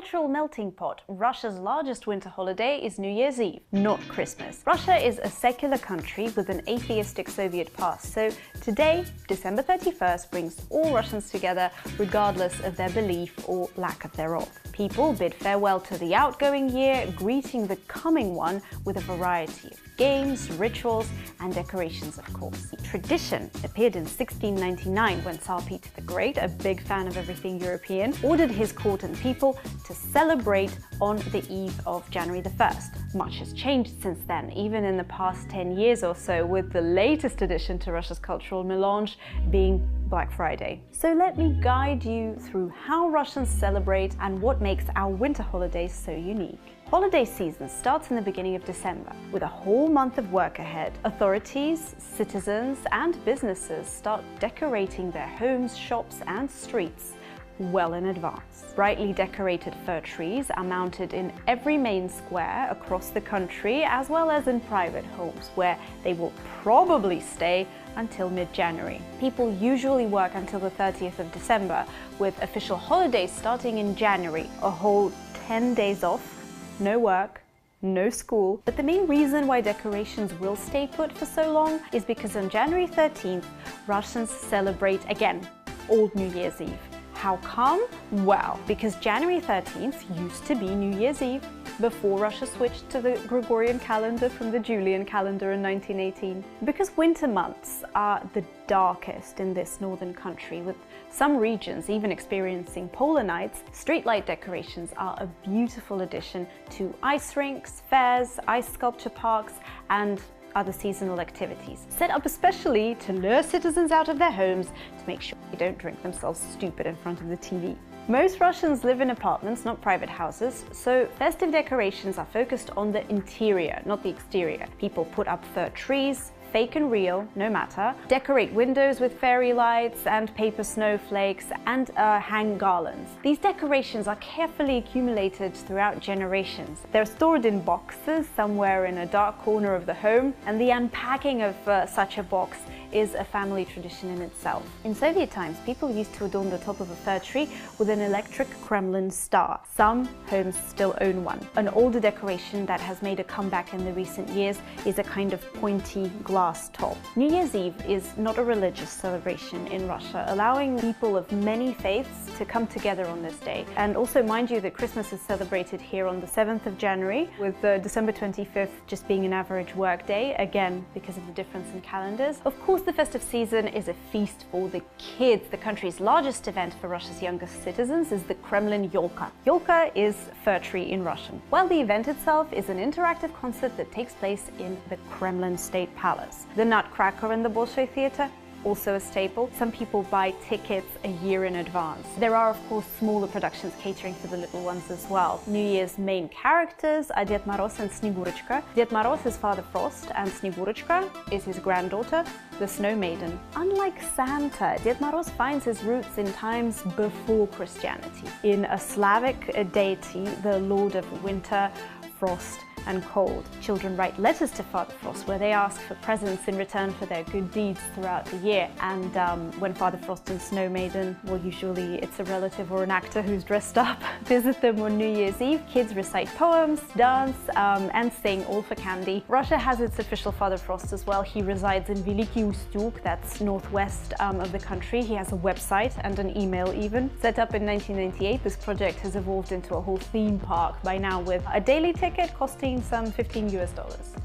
cultural melting pot, Russia's largest winter holiday is New Year's Eve, not Christmas. Russia is a secular country with an atheistic Soviet past, so today, December 31st, brings all Russians together regardless of their belief or lack of thereof. People bid farewell to the outgoing year, greeting the coming one with a variety of games, rituals, and decorations, of course. The tradition appeared in 1699 when Tsar Peter the Great, a big fan of everything European, ordered his court and people to celebrate on the eve of January the 1st. Much has changed since then, even in the past 10 years or so, with the latest addition to Russia's cultural melange being Black Friday. So let me guide you through how Russians celebrate and what makes our winter holidays so unique. Holiday season starts in the beginning of December. With a whole month of work ahead, authorities, citizens, and businesses start decorating their homes, shops, and streets well in advance. Brightly decorated fir trees are mounted in every main square across the country, as well as in private homes, where they will probably stay until mid-January. People usually work until the 30th of December, with official holidays starting in January, a whole 10 days off, no work, no school. But the main reason why decorations will stay put for so long is because on January 13th, Russians celebrate again, Old New Year's Eve. How come? Well, because January 13th used to be New Year's Eve before Russia switched to the Gregorian calendar from the Julian calendar in 1918. Because winter months are the darkest in this northern country, with some regions even experiencing polar nights, streetlight decorations are a beautiful addition to ice rinks, fairs, ice sculpture parks, and other seasonal activities, set up especially to lure citizens out of their homes to make sure they don't drink themselves stupid in front of the TV. Most Russians live in apartments, not private houses, so festive decorations are focused on the interior, not the exterior. People put up fir trees, fake and real, no matter, decorate windows with fairy lights and paper snowflakes, and hang garlands. These decorations are carefully accumulated throughout generations. They're stored in boxes somewhere in a dark corner of the home, and the unpacking of such a box is a family tradition in itself. In Soviet times, people used to adorn the top of a fir tree with an electric Kremlin star. Some homes still own one. An older decoration that has made a comeback in the recent years is a kind of pointy glass top. New Year's Eve is not a religious celebration in Russia, allowing people of many faiths to come together on this day. And also mind you that Christmas is celebrated here on the 7th of January, with December 25th just being an average work day, again because of the difference in calendars. Of course, the festive season is a feast for the kids. The country's largest event for Russia's youngest citizens is the Kremlin Yolka. Yolka is fir tree in Russian, while the event itself is an interactive concert that takes place in the Kremlin State Palace. The Nutcracker in the Bolshoi Theatre, also a staple. Some people buy tickets a year in advance. There are, of course, smaller productions catering for the little ones as well. New Year's main characters are Ded Moroz and Snegurочка. Ded Moroz is Father Frost, and Snegurочка is his granddaughter, the Snow Maiden. Unlike Santa, Ded Moroz finds his roots in times before Christianity, in a Slavic deity, the Lord of Winter, Frost, and cold. Children write letters to Father Frost where they ask for presents in return for their good deeds throughout the year. And when Father Frost and Snow Maiden, well, usually it's a relative or an actor who's dressed up, visit them on New Year's Eve. Kids recite poems, dance, and sing, all for candy. Russia has its official Father Frost as well. He resides in Veliki Ustyug, that's northwest of the country. He has a website and an email even. Set up in 1998, this project has evolved into a whole theme park by now, with a daily ticket costing some $15 US.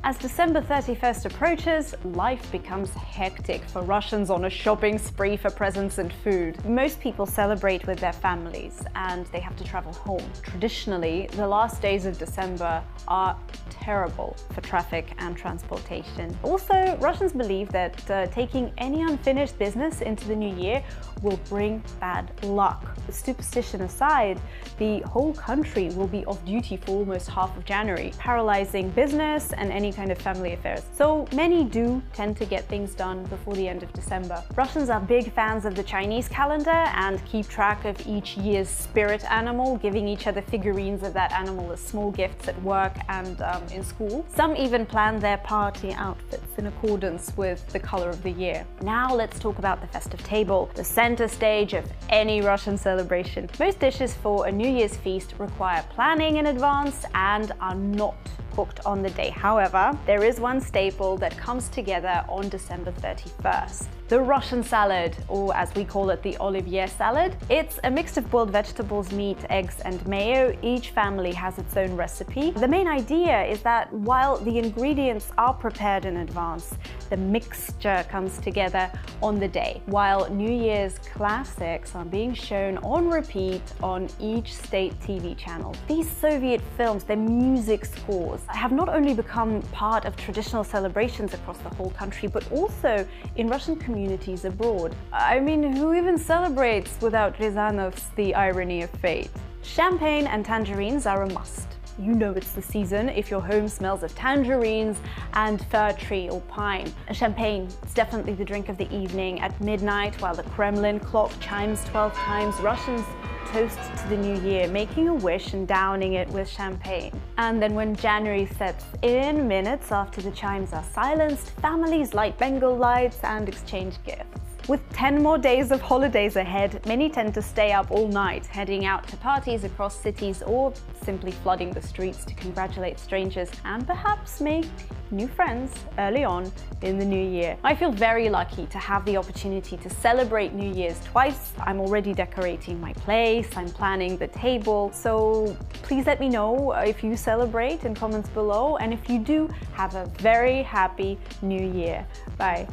As December 31st approaches, life becomes hectic for Russians on a shopping spree for presents and food. Most people celebrate with their families and they have to travel home. Traditionally, the last days of December are terrible for traffic and transportation. Also, Russians believe that taking any unfinished business into the new year will bring bad luck. The superstition aside, the whole country will be off duty for almost half of January. Parallel paralyzing business and any kind of family affairs. So many do tend to get things done before the end of December. Russians are big fans of the Chinese calendar and keep track of each year's spirit animal, giving each other figurines of that animal as small gifts at work and in school. Some even plan their party outfits in accordance with the color of the year. Now let's talk about the festive table, the center stage of any Russian celebration. Most dishes for a New Year's feast require planning in advance and are not cooked on the day. However, there is one staple that comes together on December 31st. The Russian salad, or as we call it, the Olivier salad. It's a mix of boiled vegetables, meat, eggs, and mayo. Each family has its own recipe. The main idea is that while the ingredients are prepared in advance, the mixture comes together on the day, while New Year's classics are being shown on repeat on each state TV channel. These Soviet films, their music scores, have not only become part of traditional celebrations across the whole country, but also in Russian communities abroad. I mean, who even celebrates without Ryazanov's The Irony of Fate? Champagne and tangerines are a must. You know it's the season if your home smells of tangerines and fir tree or pine. Champagne is definitely the drink of the evening. At midnight, while the Kremlin clock chimes 12 times, Russians toast to the new year, making a wish and downing it with champagne. And then when January sets in, minutes after the chimes are silenced, families light Bengal lights and exchange gifts. With 10 more days of holidays ahead, many tend to stay up all night, heading out to parties across cities or simply flooding the streets to congratulate strangers and perhaps make new friends early on in the new year. I feel very lucky to have the opportunity to celebrate New Year's twice. I'm already decorating my place, I'm planning the table, so please let me know if you celebrate in comments below, and if you do, have a very happy New Year. Bye.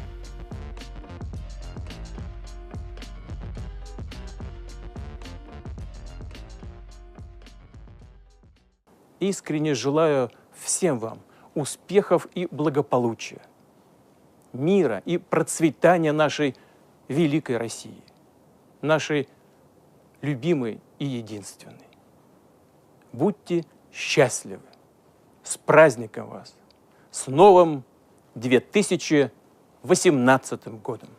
Искренне желаю всем вам успехов и благополучия, мира и процветания нашей великой России, нашей любимой и единственной. Будьте счастливы! С праздником вас! С новым 2018 годом!